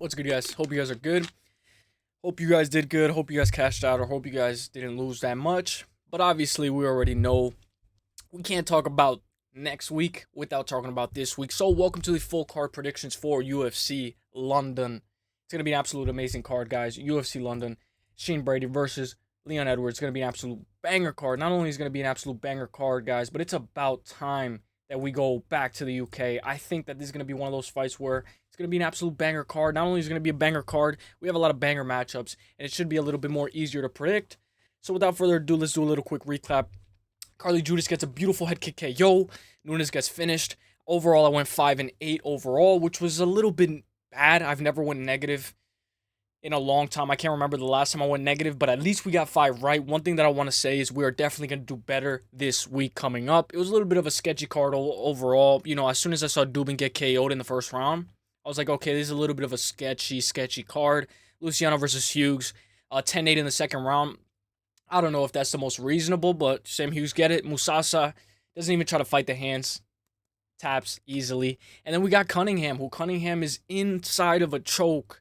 What's good, guys? Hope you guys are good. Hope you guys did good. Hope you guys cashed out, or hope you guys didn't lose that much. But obviously, we already know we can't talk about next week without talking about this week. So, welcome to the full card predictions for UFC London. It's going to be an absolute amazing card, guys. UFC London, Shane Brady versus Leon Edwards. It's going to be an absolute banger card. Not only is it going to be an absolute banger card, guys, but it's about time that we go back to the UK. I think that this is going to be one of those fights where it's going to be an absolute banger card. Not only is it going to be a banger card, we have a lot of banger matchups, and it should be a little bit more easier to predict. So without further ado, let's do a little quick recap. Carly Judas gets a beautiful head kick KO. Nunes gets finished. Overall, I went 5-8 overall, which was a little bit bad. I've never went negative in a long time. I can't remember the last time I went negative, but at least we got 5 right. One thing that I want to say is we are definitely going to do better this week coming up. It was a little bit of a sketchy card overall. You know, as soon as I saw Dubin get KO'd in the first round, I was like, okay, this is a little bit of a sketchy card. Luciano versus Hughes, 10-8 in the second round. I don't know if that's the most reasonable, but Sam Hughes get it. Musasa doesn't even try to fight the hands. Taps easily. And then we got Cunningham, who Cunningham is inside of a choke.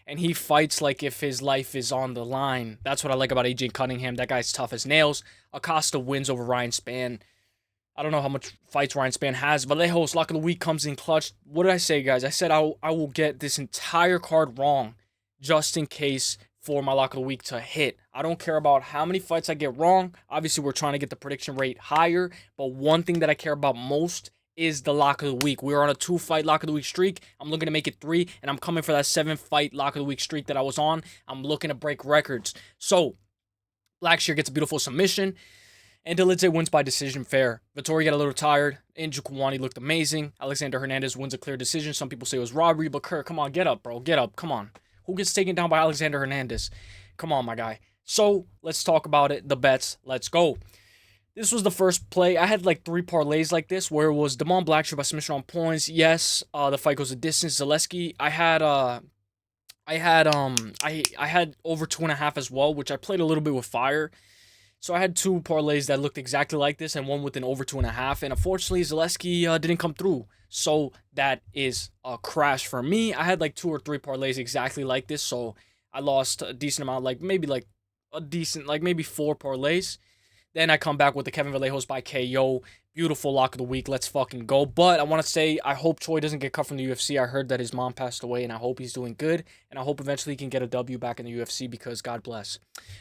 And he fights like if his life is on the line. That's what I like about AJ Cunningham. That guy's tough as nails. Acosta wins over Ryan Spann. I don't know how much fights Ryan Spann has. Vallejo's Lock of the Week comes in clutch. What did I say, guys? I said I will get this entire card wrong just in case for my Lock of the Week to hit. I don't care about how many fights I get wrong. Obviously, we're trying to get the prediction rate higher. But one thing that I care about most is the Lock of the Week. We're on a 2-fight Lock of the Week streak. I'm looking to make it 3, and I'm coming for that 7-fight Lock of the Week streak that I was on. I'm looking to break records. So, Blackshear gets a beautiful submission, and Dolidze wins by decision fair. Vettori got a little tired. Njokuani looked amazing. Alexander Hernandez wins a clear decision. Some people say it was robbery, but Kerr, come on, get up, bro. Get up, come on. Who gets taken down by Alexander Hernandez? Come on, my guy. So, let's talk about it. The bets. Let's go. This was the first play. I had like 3 parlays like this where it was Damon Blackshear by submission on points. Yes, the fight goes a distance. Zaleski. I had over 2.5 as well, which I played a little bit with fire. So I had 2 parlays that looked exactly like this and one with an over 2.5. And unfortunately, Zaleski didn't come through. So that is a crash for me. I had like 2 or 3 parlays exactly like this. So I lost a decent amount, maybe 4 parlays. Then I come back with the Kevin Vallejo's by KO. Beautiful Lock of the Week. Let's fucking go. But I want to say, I hope Choi doesn't get cut from the UFC. I heard that his mom passed away, and I hope he's doing good. And I hope eventually he can get a W back in the UFC because God bless.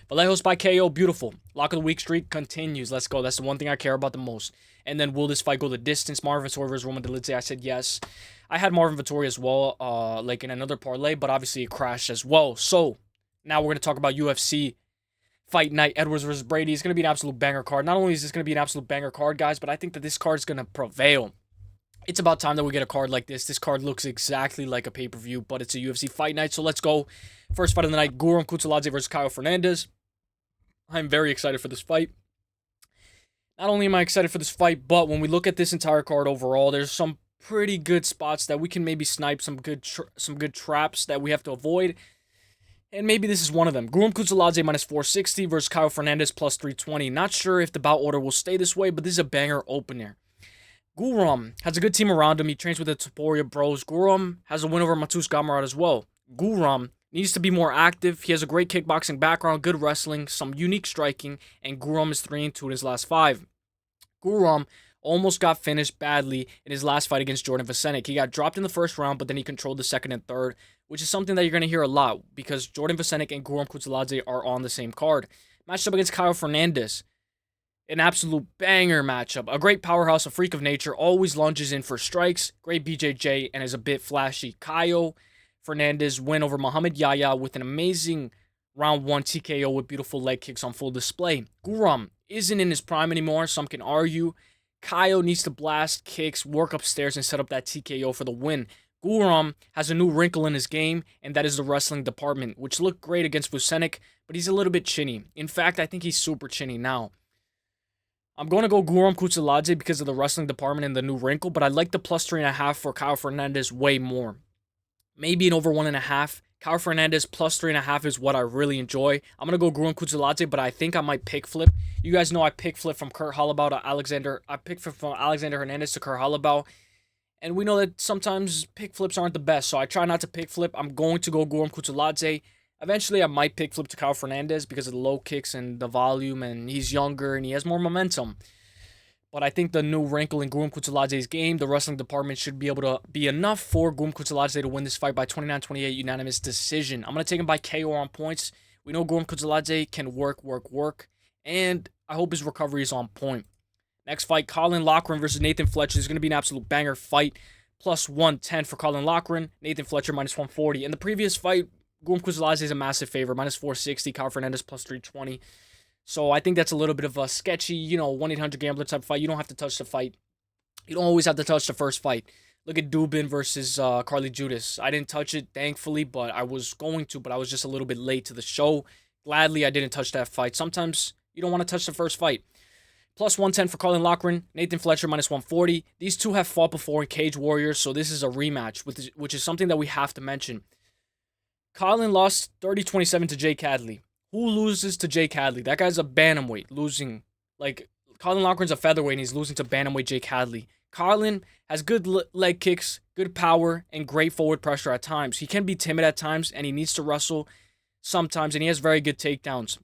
Vallejo's by KO. Beautiful. Lock of the Week streak continues. Let's go. That's the one thing I care about the most. And then will this fight go the distance? Marvin Vettori versus Roman Dolidze. I said yes. I had Marvin Vettori as well, like in another parlay, but obviously it crashed as well. So now we're going to talk about UFC Fight Night, Edwards versus Brady. Is going to be an absolute banger card. Not only is this going to be an absolute banger card, guys, but I think that this card is going to prevail. It's about time that we get a card like this. This card looks exactly like a pay-per-view, but it's a UFC Fight Night, so let's go. First fight of the night, Guram Kutateladze versus Fernandes. I'm very excited for this fight. Not only am I excited for this fight, but when we look at this entire card overall, there's some pretty good spots that we can maybe snipe, some good traps that we have to avoid. And maybe this is one of them. Guram Kutateladze minus 460 versus Fernandes plus 320. Not sure if the bout order will stay this way, but this is a banger opener. Guram has a good team around him. He trains with the Tybura bros. Guram has a win over Matus Gamrot as well. Guram needs to be more active. He has a great kickboxing background, good wrestling, some unique striking, and Guram is 3-2 in his last 5. Guram almost got finished badly in his last fight against Jordan Vasenik. He got dropped in the first round, but then he controlled the second and third, which is something that you're going to hear a lot because Jordan Vasenik and Guram Kutateladze are on the same card. Matched up against Fernandes. An absolute banger matchup. A great powerhouse, a freak of nature, always lunges in for strikes. Great BJJ and is a bit flashy. Fernandes win over Muhammad Yahya with an amazing round 1 TKO with beautiful leg kicks on full display. Guram isn't in his prime anymore, some can argue. Needs to blast kicks, work upstairs, and set up that TKO for the win. Guram has a new wrinkle in his game, and that is the wrestling department, which looked great against Vucenic, but he's a little bit chinny. In fact, I think he's super chinny now. I'm going to go Guram Kutateladze because of the wrestling department and the new wrinkle, but I like the plus 3.5 for Fernandes way more. Maybe an over 1.5. Fernandes plus 3.5 is what I really enjoy. I'm going to go Guram Kutateladze, but I think I might pick flip. You guys know I pick flip from Kurt Holloway to Alexander. I pick flip from Alexander Hernandez to Kurt Holloway. And we know that sometimes pick flips aren't the best, so I try not to pick flip. I'm going to go Guram Kutateladze. Eventually, I might pick flip to Kyle Fernandes because of the low kicks and the volume, and he's younger and he has more momentum. But I think the new wrinkle in Guram Kutateladze's game, the wrestling department should be able to be enough for Guram Kutateladze to win this fight by 29-28 unanimous decision. I'm going to take him by KO on points. We know Guram Kutateladze can work, and I hope his recovery is on point. Next fight, Loughran versus Nathan Fletcher. This is going to be an absolute banger fight. Plus 110 for Loughran. Nathan Fletcher minus 140. In the previous fight, Guram Kutateladze is a massive favorite. Minus 460. Kyle Fernandes plus 320. So I think that's a little bit of a sketchy, 1-800-GAMBLER type fight. You don't have to touch the fight. You don't always have to touch the first fight. Look at Dubin versus Carly Judas. I didn't touch it, thankfully, but I was going to, but I was just a little bit late to the show. Gladly, I didn't touch that fight. Sometimes you don't want to touch the first fight. Plus 110 for Loughran. Nathan Fletcher minus 140. These two have fought before in Cage Warriors, so this is a rematch, which is something that we have to mention. Kaolán lost 30-27 to Jake Hadley. Who loses to Jake Hadley? That guy's a bantamweight, losing. Kaolán Loughran's a featherweight, and he's losing to bantamweight Jake Hadley. Kaolán has good leg kicks, good power, and great forward pressure at times. He can be timid at times, and he needs to wrestle sometimes, and he has very good takedowns.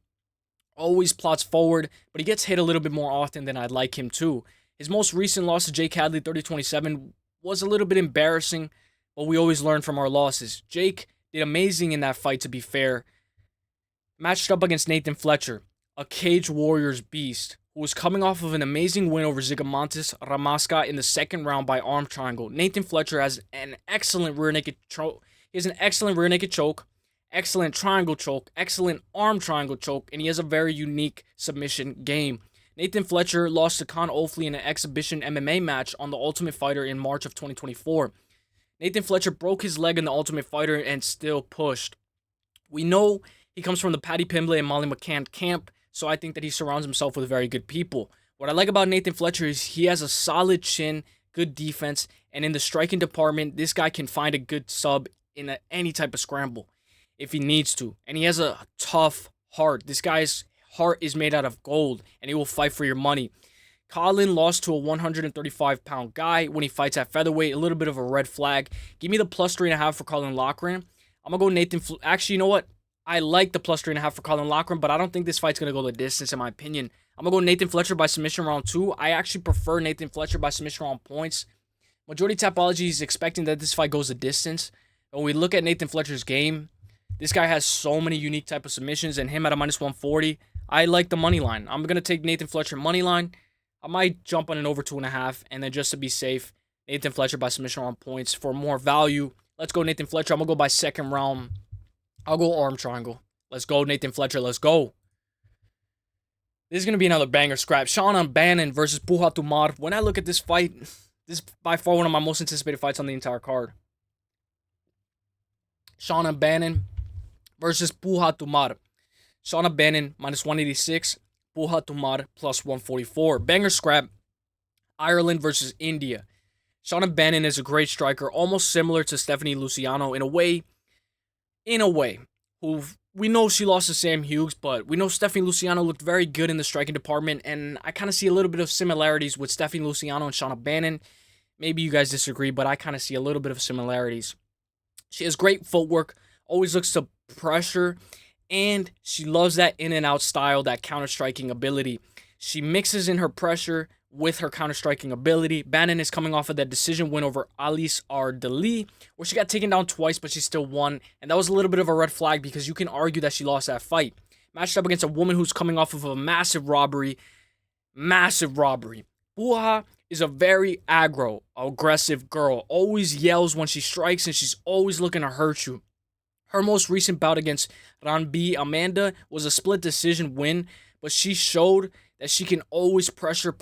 Always plots forward, but he gets hit a little bit more often than I'd like him to. His most recent loss to Jake Hadley, 30-27, was a little bit embarrassing, but we always learn from our losses. Jake did amazing in that fight, to be fair. Matched up against Nathan Fletcher, a Cage Warriors beast, who was coming off of an amazing win over Zigomantis Ramasca in the second round by arm triangle. Nathan Fletcher has an excellent rear naked choke. He has an excellent rear naked choke, excellent triangle choke, excellent arm triangle choke, and he has a very unique submission game. Nathan Fletcher lost to Con Ofley in an exhibition MMA match on The Ultimate Fighter in March of 2024. Nathan Fletcher broke his leg in The Ultimate Fighter and still pushed. We know he comes from the Paddy Pimblett and Molly McCann camp, so I think that he surrounds himself with very good people. What I like about Nathan Fletcher is he has a solid chin, good defense, and in the striking department, this guy can find a good sub in any type of scramble if he needs to. And he has a tough heart. This guy's heart is made out of gold, and he will fight for your money. Kaolán lost to a 135-pound guy when he fights at featherweight. A little bit of a red flag. Give me the plus 3.5 for Loughran. I'm going to go Nathan Actually, you know what? I like the plus 3.5 for Loughran, but I don't think this fight's going to go the distance, in my opinion. I'm going to go Nathan Fletcher by submission round 2. I actually prefer Nathan Fletcher by submission round points. Majority Tapology is expecting that this fight goes the distance. When we look at Nathan Fletcher's game, this guy has so many unique type of submissions, and him at a minus 140, I like the money line. I'm going to take Nathan Fletcher money line. I might jump on an over 2.5, and then just to be safe, Nathan Fletcher by submission round points for more value. Let's go Nathan Fletcher. I'm going to go by second round. I'll go arm triangle. Let's go, Nathan Fletcher. Let's go. This is going to be another banger scrap. Shauna and Bannon versus Puja Tomar. When I look at this fight, this is by far one of my most anticipated fights on the entire card. Shauna and Bannon versus Puja Tomar. Shauna Bannon minus 186. Puja Tomar plus 144. Banger scrap. Ireland versus India. Shauna Bannon is a great striker, almost similar to Stephanie Luciano in a way, who we know she lost to Sam Hughes, but we know Stephanie Luciano looked very good in the striking department, and I kind of see a little bit of similarities with Stephanie Luciano and Shauna Bannon. Maybe you guys disagree, but I kind of see a little bit of similarities. She has great footwork, always looks to pressure, and she loves that in and out style, that counter-striking ability. She mixes in her pressure with her counter-striking ability. Bannon is coming off of that decision win over Uselyis Ardali, where she got taken down twice, but she still won. And that was a little bit of a red flag because you can argue that she lost that fight. Matched up against a woman who's coming off of a massive robbery. Puja is a very aggro, aggressive girl. Always yells when she strikes, and she's always looking to hurt you. Her most recent bout against Ranbi Amanda was a split decision win, but she showed that she can always pressure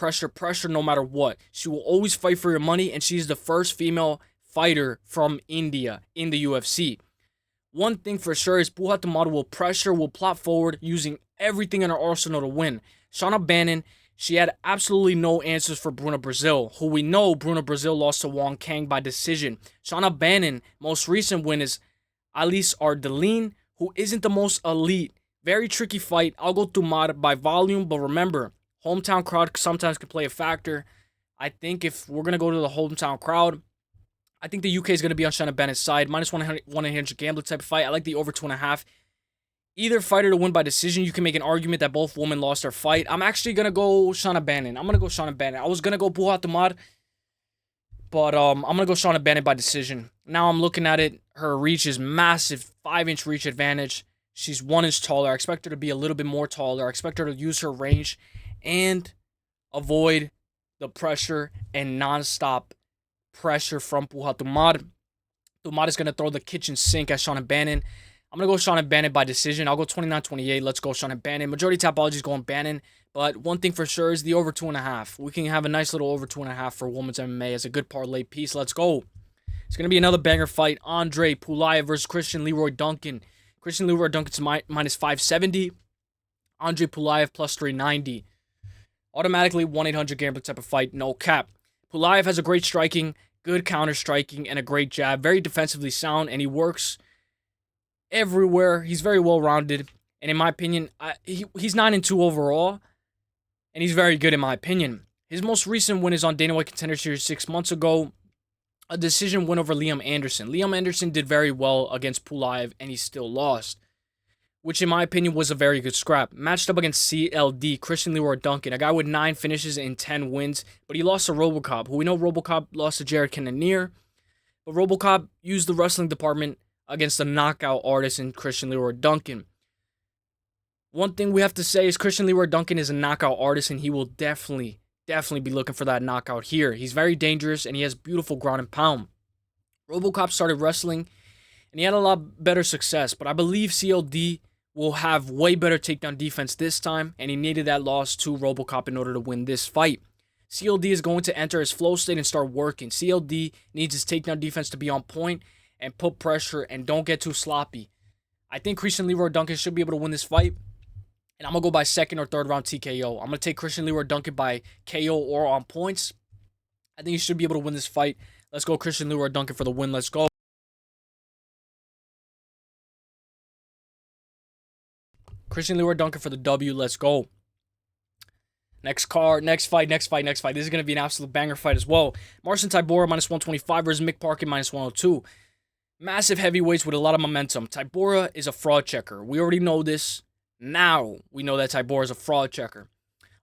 no matter what. She will always fight for your money, and she's the first female fighter from India in the UFC. One thing for sure is Puja Tomar will pressure, will plot forward, using everything in her arsenal to win. Shauna Bannon, she had absolutely no answers for Bruna Brazil, who we know Bruna Brazil lost to Wong Kang by decision. Shauna Bannon, most recent win is Uselyis Ardali, who isn't the most elite. Very tricky fight. I'll go Tomar by volume, but remember, hometown crowd sometimes can play a factor. I think if we're going to go to the hometown crowd, I think the UK is going to be on Shauna Bannon's side. Minus 100 gambler type of fight. I like the over 2.5. Either fighter to win by decision. You can make an argument that both women lost their fight. I'm actually going to go Shauna Bannon. I'm going to go Shauna Bannon. I was going to go Puja Tomar, but I'm going to go Shauna Bannon by decision. Now I'm looking at it. Her reach is massive. 5-inch reach advantage. She's 1 inch taller. I expect her to be a little bit more taller. I expect her to use her range and avoid the pressure and non-stop pressure from Puja Tomar. Tomar is going to throw the kitchen sink at Shauna Bannon. I'm going to go Shauna Bannon by decision. I'll go 29-28. Let's go Shauna Bannon. Majority Tapology is going Bannon. But one thing for sure is the over 2.5. We can have a nice little over 2.5 for women's MMA as a good parlay piece. Let's go. It's going to be another banger fight. Andrey Pulyaev versus Christian Leroy Duncan. Christian Leroy Duncan's minus 570. Andrey Pulyaev plus 390. Automatically 1-800 gambler type of fight. No cap. Pulyaev has a great striking, good counter striking, and a great jab. Very defensively sound, and he works everywhere. He's very well-rounded. And in my opinion, he's 9-2 overall. And he's very good in my opinion. His most recent win is on Dana White Contender Series 6 months ago. A decision win over Liam Anderson. Liam Anderson did very well against Pulyaev, and he still lost, which in my opinion was a very good scrap. Matched up against CLD, Christian Leroy Duncan, a guy with 9 finishes and 10 wins, but he lost to Robocop, who we know Robocop lost to Jared Cannonier, but Robocop used the wrestling department against a knockout artist in Christian Leroy Duncan. One thing we have to say is Christian Leroy Duncan is a knockout artist, and he will definitely be looking for that knockout here. He's very dangerous, and he has beautiful ground and pound. Robocop started wrestling, and he had a lot better success, but I believe CLD will have way better takedown defense this time, and he needed that loss to Robocop in order to win this fight. CLD is going to enter his flow state and start working. CLD needs his takedown defense to be on point and put pressure and don't get too sloppy. I think Christian Leroy Duncan should be able to win this fight. And I'm going to go by 2nd or 3rd round TKO. I'm going to take Christian Leroy Duncan by KO or on points. I think he should be able to win this fight. Let's go Christian Leroy Duncan for the win. Let's go. Christian Leroy Duncan for the W. Let's go. Next fight. This is going to be an absolute banger fight as well. Marcin Tybura minus 125 versus Mick Parkin minus 102. Massive heavyweights with a lot of momentum. Tybura is a fraud checker. We already know this. Now we know that Tybura is a fraud checker.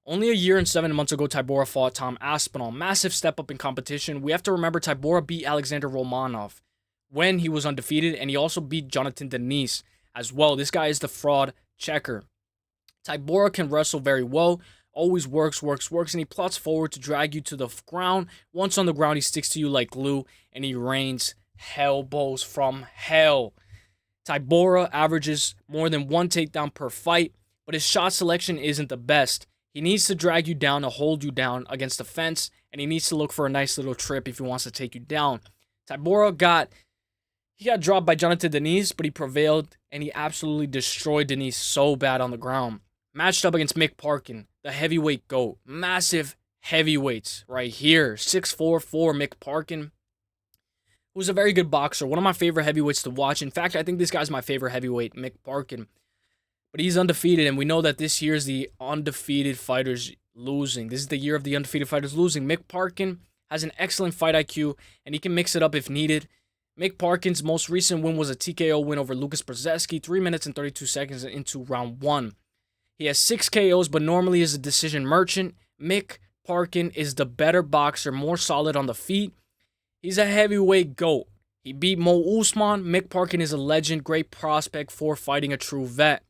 Only a year and 7 months ago, Tybura fought Tom Aspinall. Massive step up in competition. We have to remember Tybura beat Alexander Romanov when he was undefeated, and he also beat Jonathan Denise as well. This guy is the fraud checker. Tybura can wrestle very well. Always works, and he plots forward to drag you to the ground. Once on the ground, he sticks to you like glue, and he rains elbows from hell. Tybura averages more than 1 takedown per fight, but his shot selection isn't the best. He needs to drag you down to hold you down against the fence, and he needs to look for a nice little trip if he wants to take you down. Tybura got dropped by Jonathan Denise, but he prevailed, and he absolutely destroyed Denise so bad on the ground. Matched up against Mick Parkin, the heavyweight GOAT. Massive heavyweights right here. 6'4" Mick Parkin, who's a very good boxer. One of my favorite heavyweights to watch. In fact, I think this guy's my favorite heavyweight, Mick Parkin. But he's undefeated, and we know that this year is the undefeated fighters losing. This is the year of the undefeated fighters losing. Mick Parkin has an excellent fight IQ, and he can mix it up if needed. Mick Parkin's most recent win was a TKO win over Lucas Brzezinski, 3 minutes and 32 seconds into round 1. He has 6 KOs, but normally is a decision merchant. Mick Parkin is the better boxer, more solid on the feet. He's a heavyweight GOAT. He beat Mo Usman. Mick Parkin is a legend, great prospect for fighting a true vet.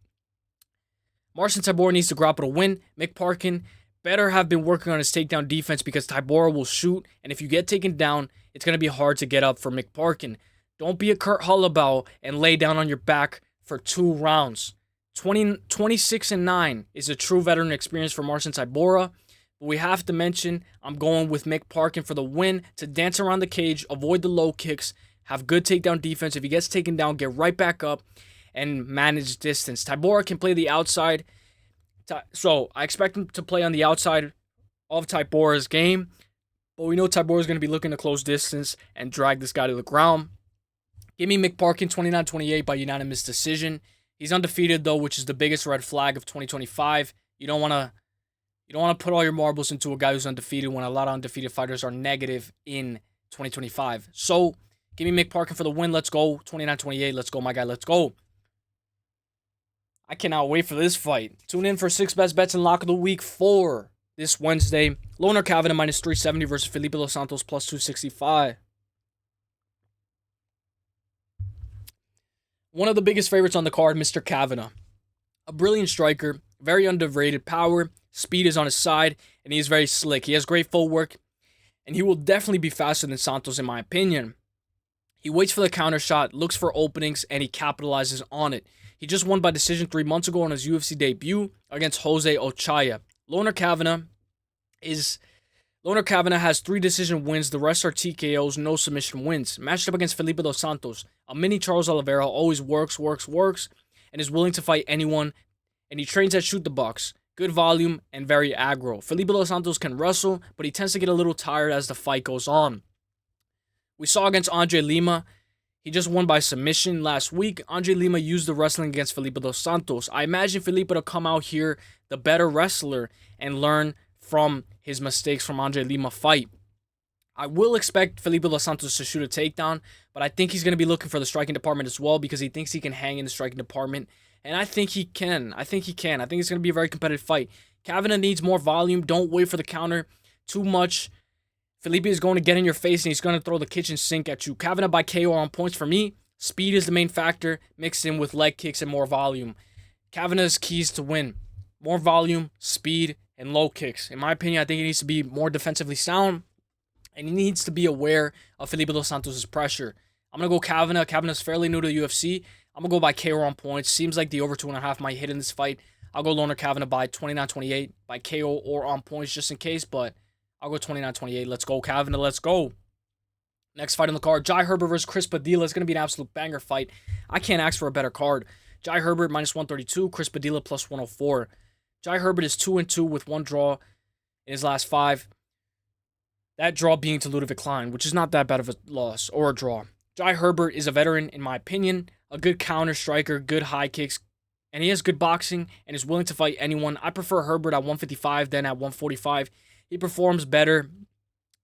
Marcin Tybura needs to grapple to win. Mick Parkin better have been working on his takedown defense because Tybura will shoot, and if you get taken down, it's going to be hard to get up for Mick Parkin. Don't be a Kurt Holloway and lay down on your back for 2 rounds. 26-9 is a true veteran experience for Marcin Tybura. But we have to mention, I'm going with Mick Parkin for the win, to dance around the cage, avoid the low kicks, have good takedown defense. If he gets taken down, get right back up and manage distance. Tybura can play the outside, so I expect him to play on the outside of Tybura's game. But we know Tybura is going to be looking to close distance and drag this guy to the ground. Give me Mick Parkin 29-28 by unanimous decision. He's undefeated though, which is the biggest red flag of 2025. You don't want to put all your marbles into a guy who's undefeated when a lot of undefeated fighters are negative in 2025. So, give me Mick Parkin for the win. Let's go. 29-28. Let's go, my guy. Let's go. I cannot wait for this fight. Tune in for 6 best bets and lock of the week for this Wednesday. Loughran Kavanagh minus 370 versus Felipe Dos Santos plus 265. One of the biggest favorites on the card, Mr. Kavanagh. A brilliant striker, very underrated power, speed is on his side, and he is very slick. He has great footwork, and he will definitely be faster than Santos in my opinion. He waits for the counter shot, looks for openings, and he capitalizes on it. He just won by decision 3 months ago on his UFC debut against Jose Ochaya. Loughran Kavanagh has 3 decision wins. The rest are TKOs, no submission wins. Matched up against Felipe Dos Santos, a mini Charles Oliveira, always works, and is willing to fight anyone, and he trains at shoot the box. Good volume and very aggro. Felipe Dos Santos can wrestle, but he tends to get a little tired as the fight goes on. We saw against Andrey Lima, he just won by submission last week. Andrey Lima used the wrestling against Felipe Dos Santos. I imagine Felipe to come out here the better wrestler and learn from his mistakes from Andrey Lima fight. I will expect Felipe Dos Santos to shoot a takedown, but I think he's going to be looking for the striking department as well because he thinks he can hang in the striking department, and I think he can. I think it's going to be a very competitive fight. Kavanagh needs more volume. Don't wait for the counter too much. Felipe is going to get in your face, and he's going to throw the kitchen sink at you. Kavanagh by KO on points for me. Speed is the main factor, mixed in with leg kicks and more volume. Kavanagh's keys to win. More volume, speed, and low kicks. In my opinion, I think he needs to be more defensively sound, and he needs to be aware of Felipe Dos Santos' pressure. I'm going to go Kavanagh. Kavanagh's fairly new to the UFC. I'm going to go by KO on points. Seems like the over 2.5 might hit in this fight. I'll go Loughran Kavanagh by 29-28 by KO or on points just in case, but I'll go 29-28. Let's go, Kavanagh. Let's go. Next fight on the card, Jai Herbert versus Chris Padilla. It's going to be an absolute banger fight. I can't ask for a better card. Jai Herbert minus 132, Chris Padilla plus 104. Jai Herbert is 2-2 with 1 draw in his last 5. That draw being to Ludovic Klein, which is not that bad of a loss or a draw. Jai Herbert is a veteran, in my opinion. A good counter striker, good high kicks, and he has good boxing and is willing to fight anyone. I prefer Herbert at 155 than at 145. He performs better,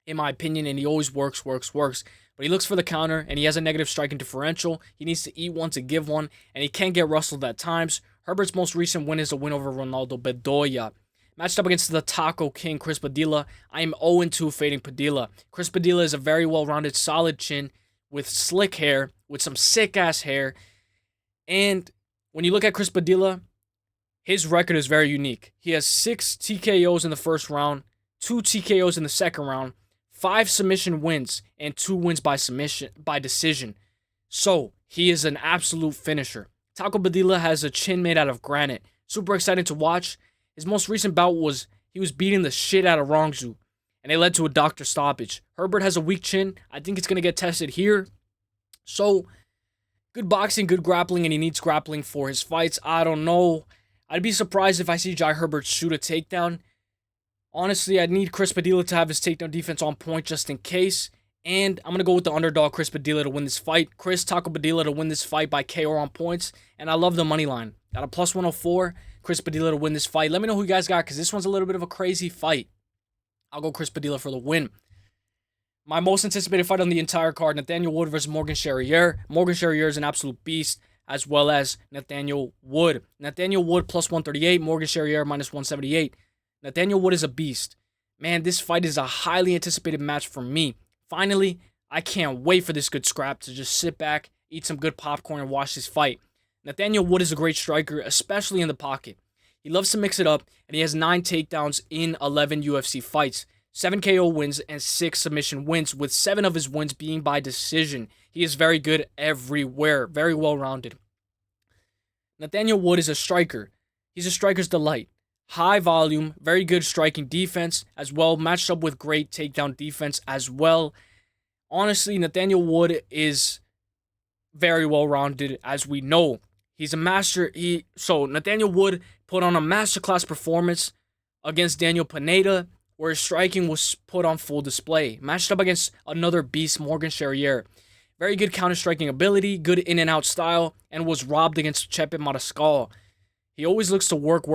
in my opinion, and he always works. But he looks for the counter, and he has a negative striking differential. He needs to eat one to give one, and he can get rustled at times. Herbert's most recent win is a win over Ronaldo Bedoya. Matched up against the Taco King, Chris Padilla, I am 0-2 fading Padilla. Chris Padilla is a very well-rounded, solid chin with slick hair, with some sick-ass hair. And when you look at Chris Padilla, his record is very unique. He has 6 TKOs in the first round, 2 TKOs in the second round, 5 submission wins, and 2 wins by decision. So, he is an absolute finisher. Taco Padilla has a chin made out of granite. Super exciting to watch. His most recent bout he was beating the shit out of Rongzhu, and it led to a doctor stoppage. Herbert has a weak chin. I think it's going to get tested here. So, good boxing, good grappling, and he needs grappling for his fights. I don't know. I'd be surprised if I see Jai Herbert shoot a takedown. Honestly, I'd need Chris Padilla to have his takedown defense on point just in case. And I'm going to go with the underdog, Chris Padilla, to win this fight. Taco Padilla to win this fight by KO on points. And I love the money line. Got a plus 104, Chris Padilla to win this fight. Let me know who you guys got, because this one's a little bit of a crazy fight. I'll go Chris Padilla for the win. My most anticipated fight on the entire card, Nathaniel Wood versus Morgan Charrier. Morgan Charrier is an absolute beast, as well as Nathaniel Wood. Nathaniel Wood plus 138, Morgan Charrier minus 178. Nathaniel Wood is a beast. Man, this fight is a highly anticipated match for me. Finally, I can't wait for this good scrap to just sit back, eat some good popcorn, and watch this fight. Nathaniel Wood is a great striker, especially in the pocket. He loves to mix it up, and he has 9 takedowns in 11 UFC fights. 7 KO wins and 6 submission wins, with 7 of his wins being by decision. He is very good everywhere, very well-rounded. Nathaniel Wood is a striker. He's a striker's delight. High volume, very good striking defense as well, matched up with great takedown defense as well. Honestly, Nathaniel Wood is very well-rounded, as we know. He's a master. So Nathaniel Wood put on a masterclass performance against Daniel Pineda, where his striking was put on full display. Matched up against another beast, Morgan Charrier. Very good counter-striking ability, good in-and-out style, and was robbed against Chepe Mariscal. He always looks to work,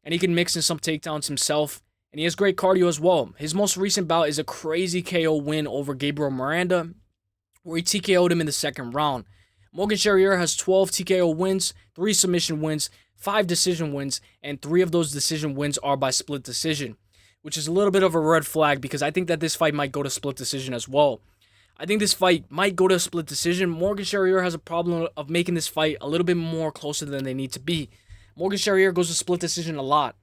and he can mix in some takedowns himself, And he has great cardio as well. His most recent bout is a crazy KO win over Gabriel Miranda, where he TKO'd him in the second round. Morgan Charrier has 12 TKO wins, 3 submission wins, 5 decision wins, and 3 of those decision wins are by split decision, which is a little bit of a red flag because I think that this fight might go to split decision as well. I think this fight might go to a split decision. Morgan Charrier has a problem of making this fight a little bit more closer than they need to be. Morgan Charrier goes to split decision a lot,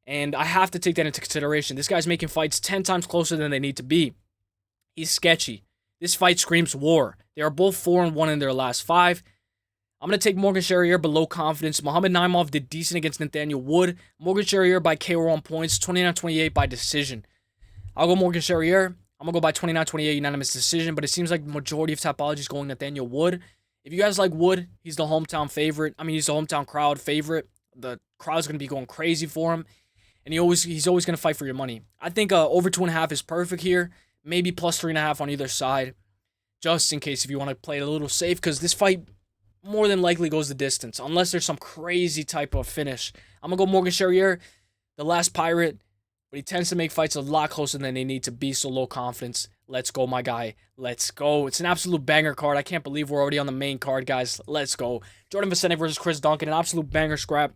and I have to take that into consideration. This guy's making fights 10 times closer than they need to be. He's sketchy. This fight screams war. They are both 4-1 in their last 5. I'm going to take Morgan Charrier below confidence. Muhammad Naimov did decent against Nathaniel Wood. Morgan Charrier by KO on points, 29-28 by decision. I'll go Morgan Charrier. I'm going to go by 29-28 unanimous decision, but it seems like the majority of Tapology is going Nathaniel Wood. If you guys like Wood, he's the hometown favorite. I mean, he's the hometown crowd favorite. The crowd's going to be going crazy for him, and he's always going to fight for your money. I think over 2.5 is perfect here. Maybe plus 3.5 on either side, just in case if you want to play it a little safe, because this fight more than likely goes the distance, unless there's some crazy type of finish. I'm going to go Morgan Charrier, the last pirate, but he tends to make fights a lot closer than they need to be, so low confidence. Let's go, my guy. Let's go. It's an absolute banger card. I can't believe we're already on the main card, guys. Let's go. Jordan Vasenik versus Chris Duncan, an absolute banger scrap.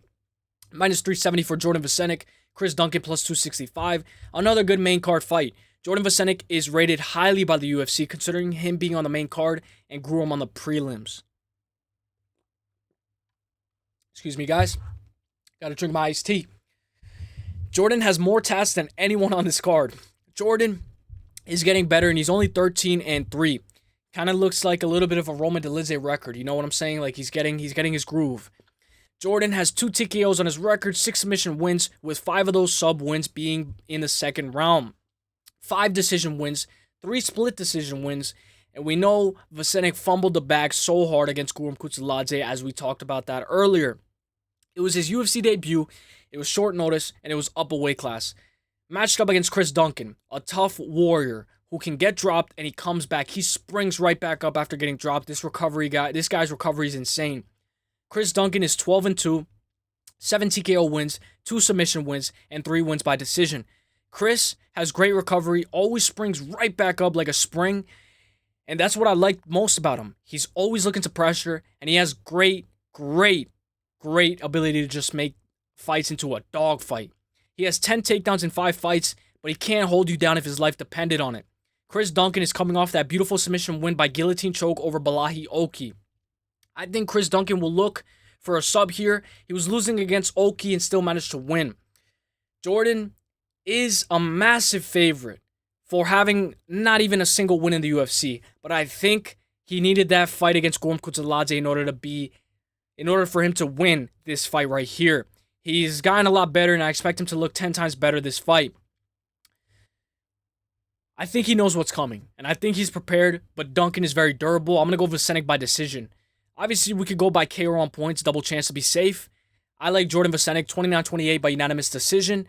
Minus 370 for Jordan Vasenik. Chris Duncan plus 265. Another good main card fight. Jordan Vasenik is rated highly by the UFC, considering him being on the main card and Guram on the prelims. Excuse me, guys. Gotta drink my iced tea. Jordan has more tasks than anyone on this card. Jordan is getting better, and he's only 13-3. Kind of looks like a little bit of a Roman Dolidze record. You know what I'm saying? Like he's getting his groove. Jordan has 2 TKOs on his record, 6 submission wins, with 5 of those sub wins being in the second round. 5 decision wins, 3 split decision wins, and we know Vasenik fumbled the bag so hard against Guram Kutateladze, as we talked about that earlier. It was his UFC debut, it was short notice, and it was up a weight class. Matched up against Chris Duncan, a tough warrior who can get dropped and he comes back. He springs right back up after getting dropped. This guy's recovery is insane. Chris Duncan is 12-2, 7 TKO wins, 2 submission wins, and 3 wins by decision. Chris has great recovery, always springs right back up like a spring, and that's what I like most about him. He's always looking to pressure, and he has great ability to just make fights into a dog fight. He has 10 takedowns in 5 fights, but he can't hold you down if his life depended on it. Chris Duncan is coming off that beautiful submission win by guillotine choke over Balahi Oki. I think Chris Duncan will look for a sub here. He was losing against Oki and still managed to win. Jordan is a massive favorite for having not even a single win in the UFC, but I think he needed that fight against Guram Kutateladze in order for him to win this fight right here. He's gotten a lot better, and I expect him to look 10 times better this fight. I think he knows what's coming, and I think he's prepared, but Duncan is very durable. I'm going to go Vasenik by decision. Obviously, we could go by KO on points, double chance to be safe. I like Jordan Vasenik, 29-28 by unanimous decision.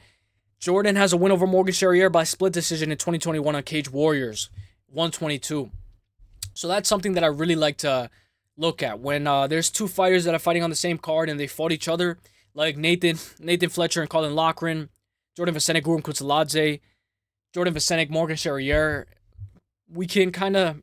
Jordan has a win over Morgan Charrier by split decision in 2021 on Cage Warriors, 122. So that's something that I really like to look at. When there's 2 fighters that are fighting on the same card and they fought each other, like Nathan Fletcher and Colin Loughran, Jordan Vasenik, Guram Kutateladze, Jordan Vasenik, Morgan Charrier, we can kind of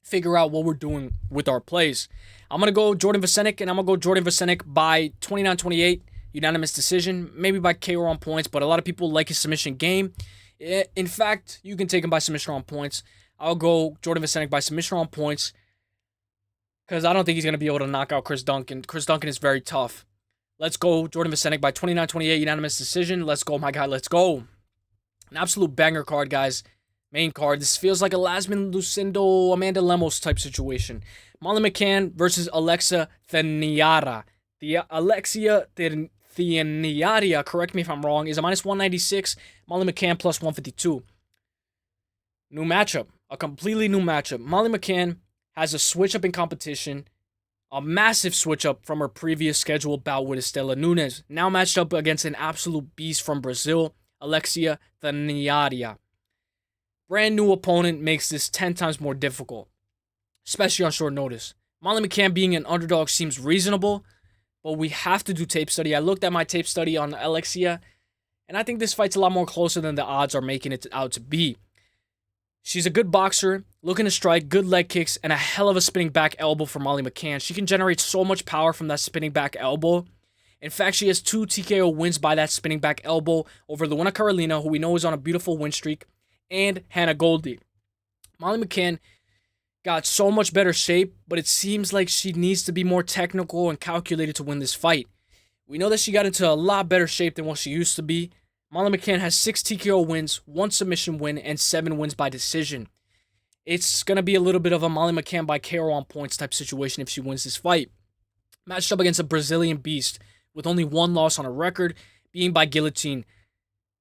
figure out what we're doing with our plays. I'm going to go Jordan Vasenik, and I'm going to go Jordan Vasenik by 29-28, unanimous decision, maybe by KO on points, but a lot of people like his submission game. In fact, you can take him by submission on points. I'll go Jordan Vasenik by submission on points because I don't think he's going to be able to knock out Chris Duncan. Chris Duncan is very tough. Let's go Jordan Vasenik by 29-28, unanimous decision. Let's go, my guy. Let's go. An absolute banger card, guys. Main card. This feels like a Lasmin Lucindo, Amanda Lemos type situation. Molly McCann versus Alexa Theniara. The Alexia Theniaria, correct me if I'm wrong, is a minus 196. Molly McCann plus 152. New matchup. A completely new matchup. Molly McCann has a switch up in competition. A massive switch up from her previous scheduled bout with Estela Nunes. Now matched up against an absolute beast from Brazil, Alexia Theniaria. Brand new opponent makes this 10 times more difficult, especially on short notice. Molly McCann being an underdog seems reasonable, but we have to do tape study. I looked at my tape study on Alexia, And I think this fight's a lot more closer than the odds are making it out to be. She's a good boxer, looking to strike, good leg kicks, and a hell of a spinning back elbow for Molly McCann. She can generate so much power from that spinning back elbow. In fact, she has 2 TKO wins by that spinning back elbow over Luana Carolina, who we know is on a beautiful win streak, and Hannah Goldie. Molly McCann got so much better shape, but it seems like she needs to be more technical and calculated to win this fight. We know that she got into a lot better shape than what she used to be. Molly McCann has 6 TKO wins, 1 submission win, and 7 wins by decision. It's going to be a little bit of a Molly McCann by KO on points type situation if she wins this fight. Matched up against a Brazilian beast with only 1 loss on her record, being by guillotine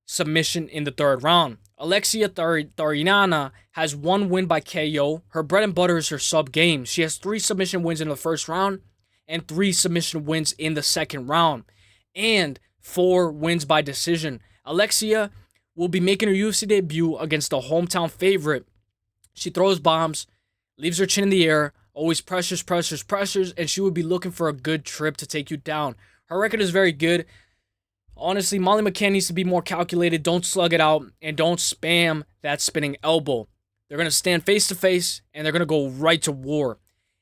submission in the 3rd round. Alexia Tharinana has 1 win by KO. Her bread and butter is her sub game. She has 3 submission wins in the 1st round and 3 submission wins in the 2nd round, and 4 wins by decision. Alexia will be making her UFC debut against the hometown favorite. She throws bombs, leaves her chin in the air, always pressures, and she will be looking for a good trip to take you down. Her record is very good. Honestly, Molly McCann needs to be more calculated. Don't slug it out, and don't spam that spinning elbow. They're going to stand face to face, and they're going to go right to war.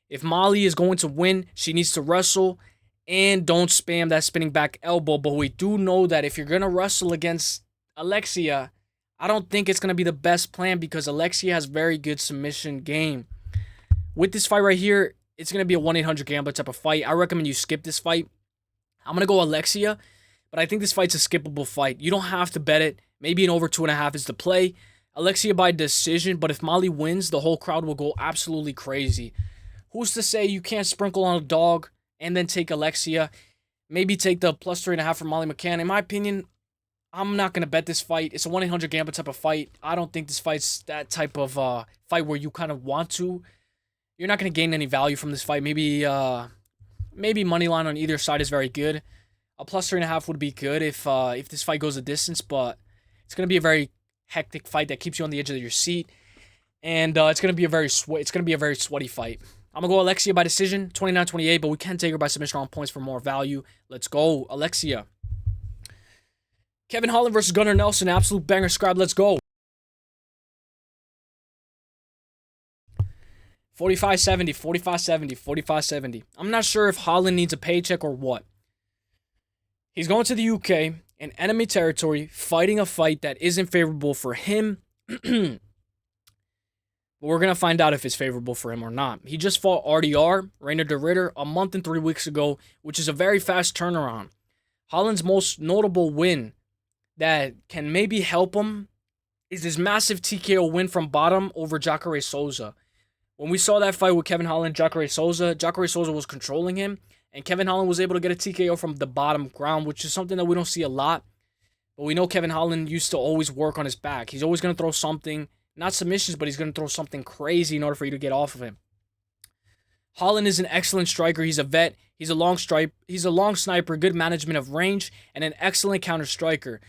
If Molly is going to win, she needs to wrestle, and don't spam that spinning back elbow. But we do know that if you're going to wrestle against Alexia, I don't think it's going to be the best plan because Alexia has very good submission game. With this fight right here, it's going to be a 1-800-GAMBLER type of fight. I recommend you skip this fight. I'm going to go Alexia, but I think this fight's a skippable fight. You don't have to bet it. Maybe an over 2.5 is the play. Alexia by decision, but if Molly wins, the whole crowd will go absolutely crazy. Who's to say you can't sprinkle on a dog and then take Alexia? Maybe take the plus 3.5 for Molly McCann. In my opinion, I'm not going to bet this fight. It's a 1-800-GAMBLER type of fight. I don't think this fight's that type of fight where you kind of want to. You're not going to gain any value from this fight. Maybe money line on either side is very good. A plus 3.5 would be good if this fight goes a distance, but it's going to be a very hectic fight that keeps you on the edge of your seat, and it's going to be a very sweaty fight. I'm going to go Alexia by decision, 29-28, but we can take her by submission on points for more value. Let's go, Alexia. Kevin Holland versus Gunnar Nelson, absolute banger scrap. Let's go. 45-70, 45-70, 45-70. I'm not sure if Holland needs a paycheck or what. He's going to the UK, in enemy territory, fighting a fight that isn't favorable for him. But we're going to find out if it's favorable for him or not. He just fought RDR, Reiner de Ridder, a month and 3 weeks ago, which is a very fast turnaround. Holland's most notable win that can maybe help him is his massive TKO win from bottom over Jacare Souza. When we saw that fight with Kevin Holland, Jacare Souza was controlling him, and Kevin Holland was able to get a TKO from the bottom ground, which is something that we don't see a lot. But we know Kevin Holland used to always work on his back. He's always going to throw something, not submissions, but he's going to throw something crazy in order for you to get off of him. Holland is an excellent striker. He's a vet. He's a long sniper, good management of range, and an excellent counter striker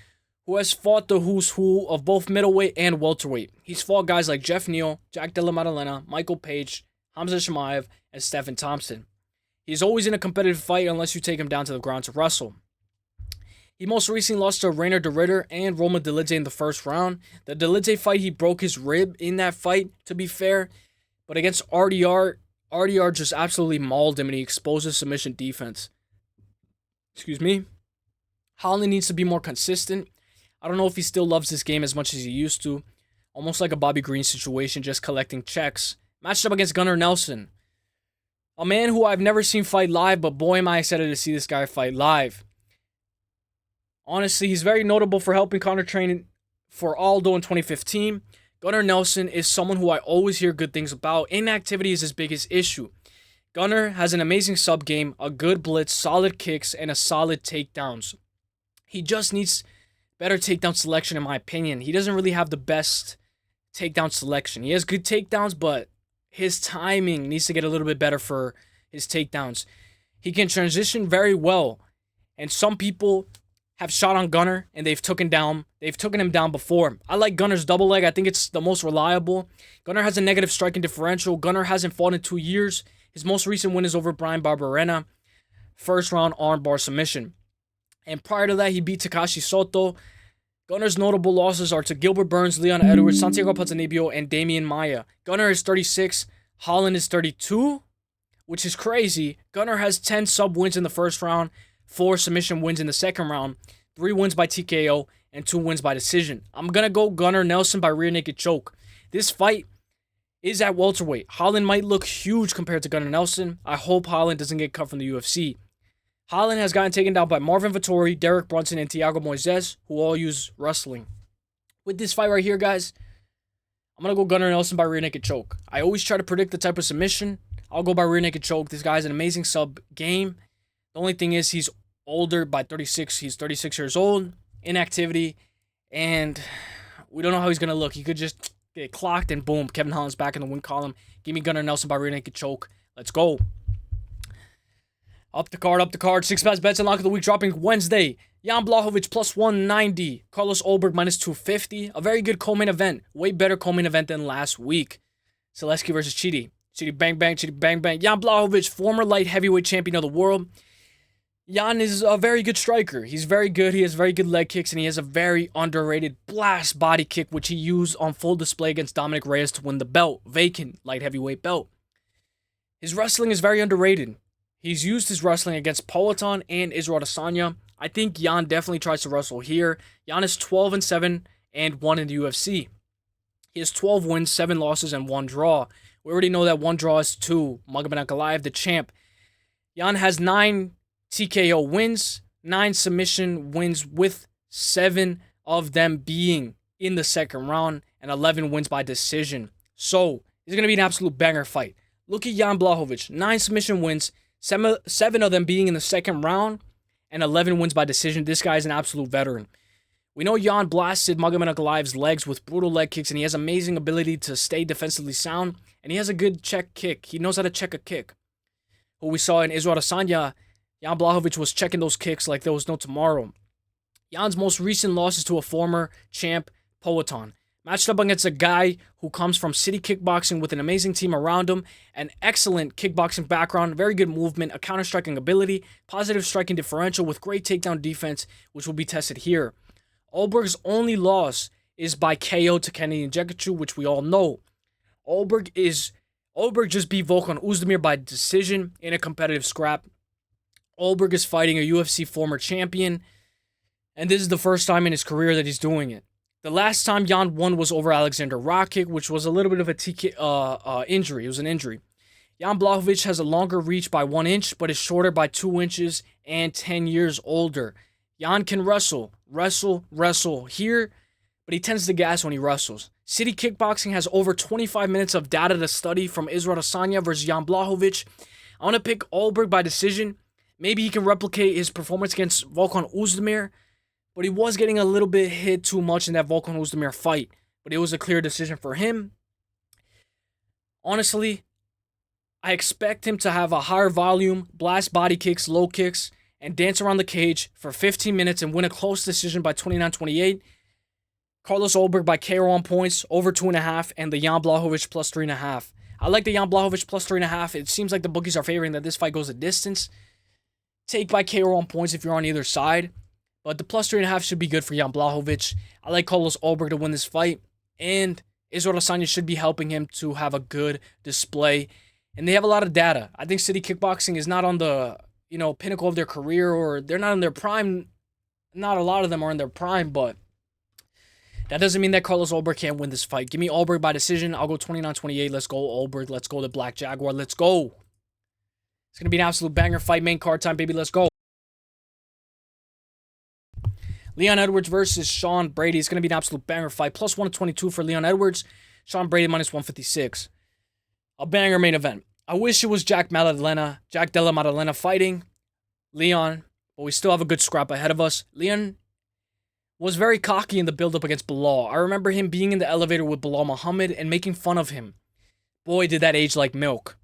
who has fought the who's who of both middleweight and welterweight. He's fought guys like Jeff Neal, Jack Della Maddalena, Michael Page, Hamza Chimaev, and Stephen Thompson. He's always in a competitive fight unless you take him down to the ground to wrestle. He most recently lost to Reiner de Ridder and Roma Dolidze in the 1st round. The Dolidze fight, he broke his rib in that fight, to be fair. But against RDR just absolutely mauled him and he exposed his submission defense. Excuse me. Holland needs to be more consistent. I don't know if he still loves this game as much as he used to. Almost like a Bobby Green situation, just collecting checks. Matched up against Gunnar Nelson. A man who I've never seen fight live, but boy am I excited to see this guy fight live. Honestly, he's very notable for helping Conor train for Aldo in 2015. Gunnar Nelson is someone who I always hear good things about. Inactivity is his biggest issue. Gunnar has an amazing sub game, a good blitz, solid kicks, and a solid takedowns. He just needs better takedown selection in my opinion. He doesn't really have the best takedown selection. He has good takedowns, but his timing needs to get a little bit better for his takedowns. He can transition very well, and some people have shot on Gunnar and they've taken him down before. I like Gunnar's double leg. I think it's the most reliable. Gunnar has a negative striking differential. Gunnar hasn't fought in 2 years. His most recent win is over Brian Barberena. 1st round armbar submission. And prior to that, he beat Takashi Soto. Gunner's notable losses are to Gilbert Burns, Leon Edwards, Santiago Ponzinibbio, and Damian Maia. Gunner is 36, Holland is 32, which is crazy. Gunner has 10 sub wins in the first round, 4 submission wins in the second round, 3 wins by TKO, and 2 wins by decision. I'm going to go Gunner Nelson by rear naked choke. This fight is at welterweight. Holland might look huge compared to Gunner Nelson. I hope Holland doesn't get cut from the UFC. Holland has gotten taken down by Marvin Vettori, Derek Brunson, and Thiago Moises, who all use wrestling. With this fight right here, guys, I'm going to go Gunner Nelson by rear naked choke. I always try to predict the type of submission. I'll go by rear naked choke. This guy's an amazing sub game. The only thing is he's older by 36. He's 36 years old, inactivity, and we don't know how he's going to look. He could just get clocked and boom, Kevin Holland's back in the win column. Give me Gunner Nelson by rear naked choke. Let's go. Up the card. 6 best bets and lock of the week dropping Wednesday. Jan Blachowicz plus 190. Carlos Ulberg minus 250. A very good co-main event. Way better co-main event than last week. Zaleski versus Chidi. Chidi bang bang, Chidi bang bang. Jan Blachowicz, former light heavyweight champion of the world. Jan is a very good striker. He's very good. He has very good leg kicks, and he has a very underrated blast body kick, which he used on full display against Dominic Reyes to win the belt. Vacant light heavyweight belt. His wrestling is very underrated. He's used his wrestling against Poatan and Israel Adesanya. I think Jan definitely tries to wrestle here. Jan is 12-7 and 1 in the UFC. He has 12 wins, 7 losses, and 1 draw. We already know that 1 draw is to Magomed Ankalaev, the champ. Jan has 9 TKO wins, 9 submission wins, with 7 of them being in the second round, and 11 wins by decision. So, it's going to be an absolute banger fight. Look at Jan Blachowicz, 9 submission wins, 7 of them being in the second round, and 11 wins by decision. This guy is an absolute veteran. We know Jan blasted Magomed Ankalaev's legs with brutal leg kicks, and he has amazing ability to stay defensively sound, and he has a good check kick. He knows how to check a kick. Who we saw in Israel Adesanya, Jan Blachowicz was checking those kicks like there was no tomorrow. Jan's most recent loss is to a former champ, Poatan. Matched up against a guy who comes from city kickboxing with an amazing team around him, an excellent kickboxing background, very good movement, a counter-striking ability, positive striking differential with great takedown defense, which will be tested here. Ulberg's only loss is by KO to Kennedy Nzechukwu, which we all know. Ulberg just beat Volkan Oezdemir by decision in a competitive scrap. Ulberg is fighting a UFC former champion, and this is the first time in his career that he's doing it. The last time Jan won was over Alexander Rakic, which was a little bit of a injury. It was an injury. Jan Blachowicz has a longer reach by 1 inch, but is shorter by 2 inches and 10 years older. Jan can wrestle here, but he tends to gas when he wrestles. City Kickboxing has over 25 minutes of data to study from Israel Adesanya versus Jan Blachowicz. I want to pick Ulberg by decision. Maybe he can replicate his performance against Volkan Oezdemir, but he was getting a little bit hit too much in that Volkan Oezdemir fight. But it was a clear decision for him. Honestly, I expect him to have a higher volume, blast body kicks, low kicks, and dance around the cage for 15 minutes and win a close decision by 29-28. Carlos Ulberg by KO on points, over 2.5, and the Jan Blachowicz plus 3.5. I like the Jan Blachowicz plus 3.5. It seems like the bookies are favoring that this fight goes a distance. Take by KO on points if you're on either side. But the plus 3.5 should be good for Jan Blachowicz. I like Carlos Ulberg to win this fight. And Israel Adesanya should be helping him to have a good display. And they have a lot of data. I think City Kickboxing is not on the, pinnacle of their career, or they're not in their prime. Not a lot of them are in their prime, but that doesn't mean that Carlos Ulberg can't win this fight. Give me Ulberg by decision. I'll go 29-28. Let's go Ulberg. Let's go the Black Jaguar. Let's go. It's going to be an absolute banger fight. Main card time, baby. Let's go. Leon Edwards versus Sean Brady. It's going to be an absolute banger fight. Plus 122 for Leon Edwards. Sean Brady minus 156. A banger main event. I wish it was Jack Della Maddalena fighting Leon, but we still have a good scrap ahead of us. Leon was very cocky in the build-up against Bilal. I remember him being in the elevator with Bilal Muhammad and making fun of him. Boy, did that age like milk.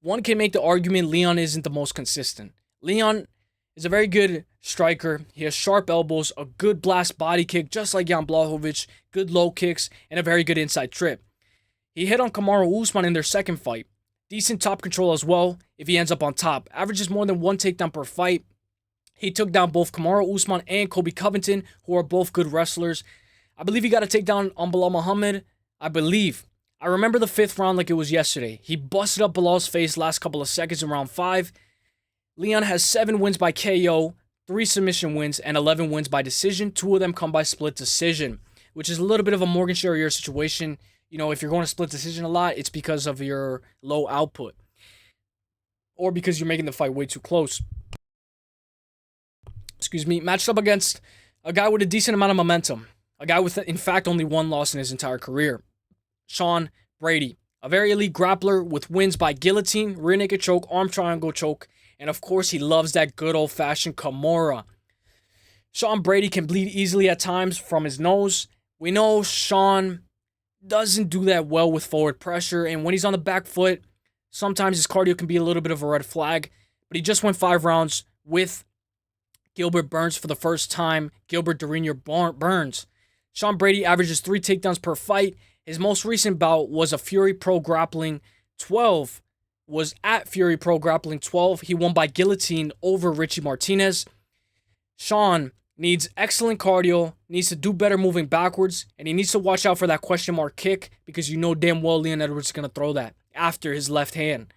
One can make the argument Leon isn't the most consistent. Leon is a very good striker. He has sharp elbows, a good blast body kick, just like Jan Blachowicz, good low kicks, and a very good inside trip. He hit on Kamaru Usman in their second fight. Decent top control as well if he ends up on top. Averages more than 1 takedown per fight. He took down both Kamaru Usman and Colby Covington, who are both good wrestlers. I believe he got a takedown on Belal Muhammad. I believe. I remember the 5th round like it was yesterday. He busted up Belal's face last couple of seconds in round 5. Leon has 7 wins by KO, 3 submission wins, and 11 wins by decision. 2 of them come by split decision, which is a little bit of a Morgan Charrier situation. You know, if you're going to split decision a lot, it's because of your low output. Or because you're making the fight way too close. Excuse me. Matched up against a guy with a decent amount of momentum. A guy with, in fact, only 1 loss in his entire career. Sean Brady. A very elite grappler with wins by guillotine, rear naked choke, arm triangle choke, and of course he loves that good old-fashioned Kimura. Sean Brady can bleed easily at times from his nose. We know Sean doesn't do that well with forward pressure, and when he's on the back foot, sometimes his cardio can be a little bit of a red flag, but he just went 5 rounds with Gilbert Burns for the first time. Gilbert Durino Burns. Sean Brady averages 3 takedowns per fight. His most recent bout was a Fury Pro Grappling 12. Was at Fury Pro Grappling 12. He won by guillotine over Richie Martinez. Sean needs excellent cardio, needs to do better moving backwards, and he needs to watch out for that question mark kick because you know damn well Leon Edwards is going to throw that after his left hand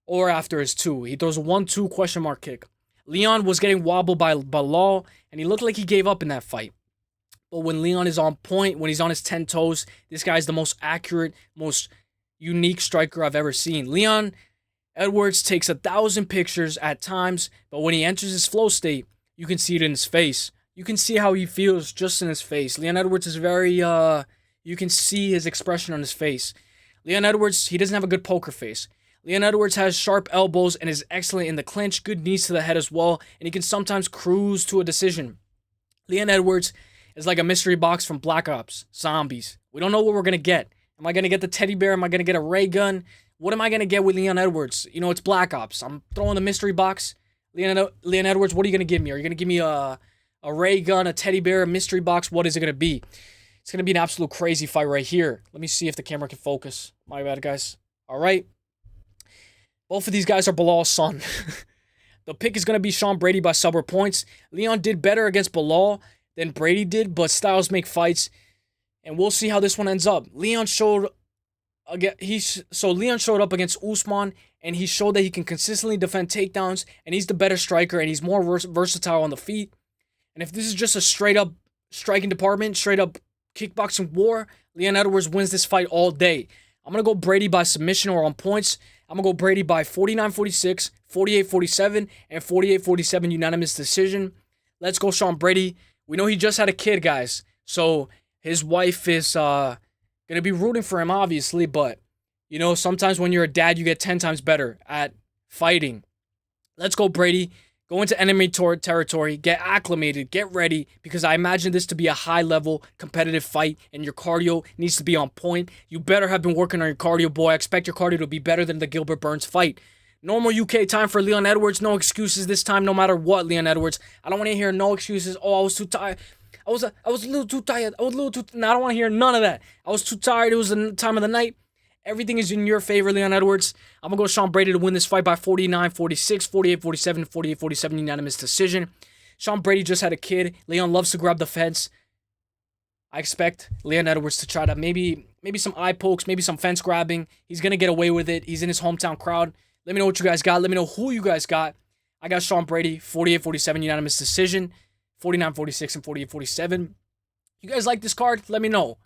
or after his 2. He throws a 1-2 question mark kick. Leon was getting wobbled by Belal, and he looked like he gave up in that fight. But when Leon is on point, when he's on his 10 toes, this guy is the most accurate, most unique striker I've ever seen. Leon Edwards takes 1,000 pictures at times, but when he enters his flow state, you can see it in his face. You can see how he feels just in his face. Leon Edwards is very, you can see his expression on his face. Leon Edwards, he doesn't have a good poker face. Leon Edwards has sharp elbows and is excellent in the clinch, good knees to the head as well, and he can sometimes cruise to a decision. Leon Edwards is like a mystery box from Black Ops, Zombies. We don't know what we're going to get. Am I going to get the teddy bear? Am I going to get a ray gun? What am I going to get with Leon Edwards? You know, it's Black Ops. I'm throwing the mystery box. Leon Edwards, what are you going to give me? Are you going to give me a ray gun, a teddy bear, a mystery box? What is it going to be? It's going to be an absolute crazy fight right here. Let me see if the camera can focus. My bad, guys. All right. Both of these guys are Belal's son. The pick is going to be Sean Brady by sub points. Leon did better against Belal than Brady did, but styles make fights, and we'll see how this one ends up. Leon showed up against Usman, and he showed that he can consistently defend takedowns, and he's the better striker, and he's more versatile on the feet. And if this is just a straight-up striking department, straight-up kickboxing war, Leon Edwards wins this fight all day. I'm going to go Brady by submission or on points. I'm going to go Brady by 49-46, 48-47, and 48-47 unanimous decision. Let's go Sean Brady. We know he just had a kid, guys. So his wife is going to be rooting for him, obviously. But, you know, sometimes when you're a dad, you get 10 times better at fighting. Let's go, Brady. Go into enemy territory. Get acclimated. Get ready. Because I imagine this to be a high-level competitive fight. And your cardio needs to be on point. You better have been working on your cardio, boy. I expect your cardio to be better than the Gilbert Burns fight. Normal UK time for Leon Edwards. No excuses this time, no matter what, Leon Edwards. I don't want to hear no excuses. Oh, I was too tired. I was a little too tired. I don't want to hear none of that. I was too tired. It was the time of the night. Everything is in your favor, Leon Edwards. I'm going to go Sean Brady to win this fight by 49-46, 48-47, 48-47 unanimous decision. Sean Brady just had a kid. Leon loves to grab the fence. I expect Leon Edwards to try to maybe some eye pokes, maybe some fence grabbing. He's going to get away with it. He's in his hometown crowd. Let me know what you guys got. Let me know who you guys got. I got Sean Brady, 48-47 unanimous decision, 49-46 and 48-47. You guys like this card? Let me know.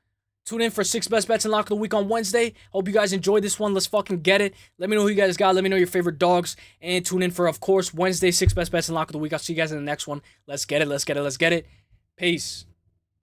Tune in for 6 best bets and lock of the week on Wednesday. Hope you guys enjoyed this one. Let's fucking get it. Let me know who you guys got. Let me know your favorite dogs. And tune in for, of course, Wednesday, 6 best bets and lock of the week. I'll see you guys in the next one. Let's get it. Let's get it. Let's get it. Peace.